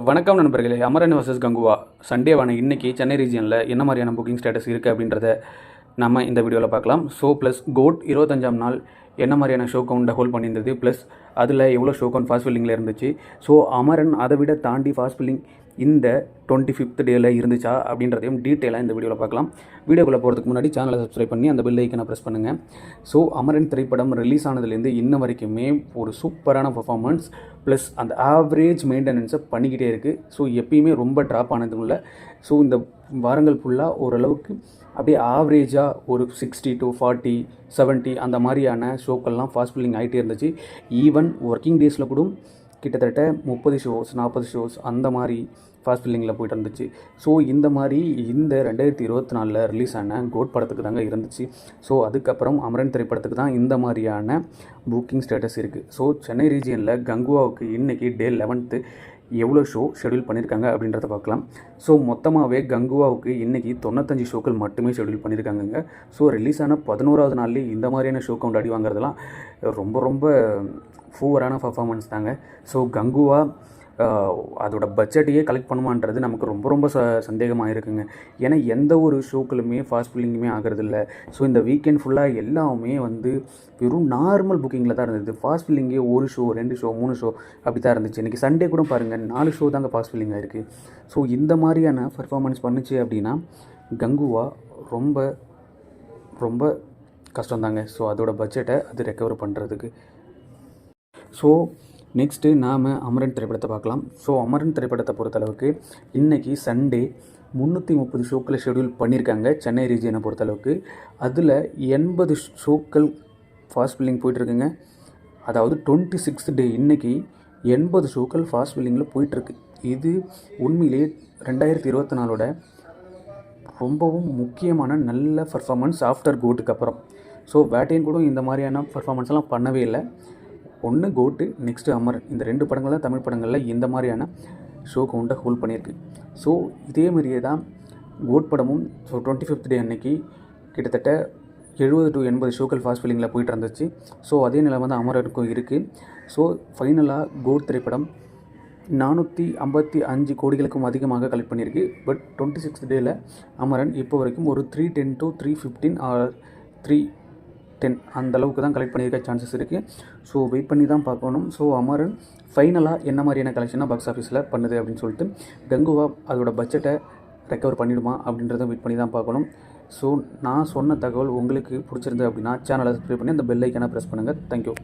வணக்கம் நண்பர்களே. அமரன் வர்சஸ் கங்குவா சண்டேவான இன்றைக்கி சென்னை ரீஜியனில் என்ன மாதிரியான புக்கிங் ஸ்டேட்டஸ் இருக்குது அப்படின்றத நம்ம இந்த வீடியோவில் பார்க்கலாம். ஸோ ப்ளஸ் கோட் 25ஆம் நாள் என்ன மாதிரியான ஷோ கவுண்டை ஹோல்ட் பண்ணியிருந்தது, ப்ளஸ் அதில் எவ்வளோ ஷோ கவுண்ட் ஃபாஸ்ட் ஃபில்லிங்கில் இருந்துச்சு, ஸோ அமரன் அதை விட தாண்டி ஃபாஸ்ட் ஃபில்லிங் இந்த 25th டேயில் இருந்துச்சா அப்படின்றதையும் டீட்டெயிலாக இந்த வீடியோவில் பார்க்கலாம். வீடியோக்குள்ளே போகிறதுக்கு முன்னாடி சேனலை சப்ஸ்கிரைப் பண்ணி அந்த பெல் ஐக்கனை ப்ரெஸ் பண்ணுங்கள். ஸோ அமரன் திரைப்படம் ரிலீஸ் ஆனதுலேருந்து இன்ன வரைக்குமே ஒரு சூப்பரான பர்ஃபார்மன்ஸ் ப்ளஸ் அந்த ஆவரேஜ் மெயின்டெனன்ஸை பண்ணிக்கிட்டே இருக்குது. ஸோ எப்பயுமே ரொம்ப ட்ராப் ஆனதும் இல்லை. ஸோ இந்த வாரங்கள் ஃபுல்லாக ஓரளவுக்கு அப்படியே ஆவரேஜாக ஒரு 60 to 40, 70 அந்த மாதிரியான ஷோக்கள்லாம் ஃபாஸ்ட் ஃபில்லிங் ஆகிட்டே இருந்துச்சு. ஈவன் ஒர்க்கிங் டேஸில் கூட கிட்டத்தட்ட 30 ஷோஸ் 40 ஷோஸ் அந்த மாதிரி ஃபாஸ்ட் ஃபில்லிங்கில் போய்ட்டு இருந்துச்சு. ஸோ இந்த மாதிரி இந்த 2024 ரிலீஸ் ஆன கோட் படத்துக்கு தாங்க இருந்துச்சு. ஸோ அதுக்கப்புறம் அமரன் திரைப்படத்துக்கு தான் இந்த மாதிரியான புக்கிங் ஸ்டேட்டஸ் இருக்குது. ஸோ சென்னை ரீஜியனில் கங்குவாவுக்கு இன்றைக்கி டே 11th எவ்வளோ ஷோ ஷெடியூல் பண்ணியிருக்காங்க அப்படின்றத பார்க்கலாம். ஸோ மொத்தமாகவே கங்குவாவுக்கு இன்றைக்கி 95 ஷோக்கள் மட்டுமே ஷெடியூல் பண்ணியிருக்காங்க. ஸோ ரிலீஸ் ஆன 11வது நாள்லேயே இந்த மாதிரியான ஷோ கவுண்ட் அடி வாங்குறதுலாம் ரொம்ப ஃபூவரான பர்ஃபார்மன்ஸ் தாங்க. ஸோ கங்குவா அதோட பட்ஜெட்டையே கலெக்ட் பண்ணுமான்றது நமக்கு ரொம்ப சந்தேகமாக இருக்குங்க. ஏன்னா எந்த ஒரு ஷோக்களுமே ஃபாஸ்ட் ஃபில்லிங்குமே ஆகிறதில்ல. ஸோ இந்த வீக்கெண்ட் ஃபுல்லாக எல்லாமே வெறும் நார்மல் புக்கிங்கில் தான் இருந்தது. ஃபாஸ்ட் ஃபில்லிங்கே 1 ஷோ 2 ஷோ 3 ஷோ அப்படி தான் இருந்துச்சு. இன்றைக்கி சண்டே கூட பாருங்கள் 4 ஷோ தாங்க ஃபாஸ்ட் ஃபில்லிங் ஆகிருக்கு. ஸோ இந்த மாதிரியான பர்ஃபார்மன்ஸ் பண்ணுச்சு அப்படின்னா கங்குவா ரொம்ப கஷ்டம்தாங்க. ஸோ அதோட பட்ஜெட்டை அது ரெக்கவர் பண்ணுறதுக்கு. ஸோ நெக்ஸ்ட்டு நாம் அமரன் திரைப்படத்தை பார்க்கலாம். ஸோ அமரன் திரைப்படத்தை பொறுத்தளவுக்கு இன்றைக்கி சண்டே 330 ஷோக்களை ஷெடியூல் பண்ணியிருக்காங்க சென்னை ரீஜியனை பொறுத்தளவுக்கு. அதில் 80 ஷோக்கள் ஃபாஸ்ட் ஃபில்லிங் போயிட்டுருக்குங்க. அதாவது 26th டே இன்றைக்கி 80 ஷோக்கள் ஃபாஸ்ட் ஃபில்லிங்கில் போயிட்டுருக்கு. இது உண்மையிலே 2024 ரொம்பவும் முக்கியமான நல்ல பர்ஃபார்மன்ஸ் ஆஃப்டர் கோட்டுக்கு அப்புறம். ஸோ வேட்டையன் கூட இந்த மாதிரியான பர்ஃபார்மன்ஸ்லாம் பண்ணவே இல்லை. ஒன்று கோட்டு, நெக்ஸ்ட்டு அமரன், இந்த 2 படங்கள் தான் தமிழ் படங்களில் இந்த மாதிரியான ஷோ கவுண்டை ஹோல்ட் பண்ணியிருக்கு. ஸோ இதே மாதிரியே தான் கோட் படமும். ஸோ 25th டே அன்னைக்கு கிட்டத்தட்ட 70 to 80 ஷோக்கள் ஃபாஸ்ட் ஃபில்லிங்கில் போயிட்டு இருந்துச்சு. ஸோ அதே நிலைமை தான் அமரனுக்கும் இருக்குது. ஸோ ஃபைனலாக கோட் திரைப்படம் 455 கோடிகளுக்கும் அதிகமாக கலெக்ட் பண்ணியிருக்கு. பட் 26th டேயில் அமரன் இப்போ வரைக்கும் ஒரு 310 to 315 ஆர் 310 அந்த அளவுக்கு தான் கலெக்ட் பண்ணியிருக்க சான்சஸ் இருக்குது. ஸோ வெயிட் பண்ணி தான் பார்க்கணும். ஸோ அமரன் ஃபைனலாக என்ன மாதிரியான கலெக்ஷனாக பாக்ஸ் ஆஃபீஸில் பண்ணுது அப்படின்னு சொல்லிட்டு கங்குவா அதோட பட்ஜெட்டை ரெக்கவர் பண்ணிவிடுமா அப்படின்றத வெயிட் பண்ணி தான் பார்க்கணும். ஸோ நான் சொன்ன தகவல் உங்களுக்கு பிடிச்சிருந்து அப்படின்னா சேனலை சப்ஸ்கிரைப் பண்ணி அந்த பெல் ஐக்கானை ப்ரெஸ் பண்ணுங்கள். தேங்க்யூ.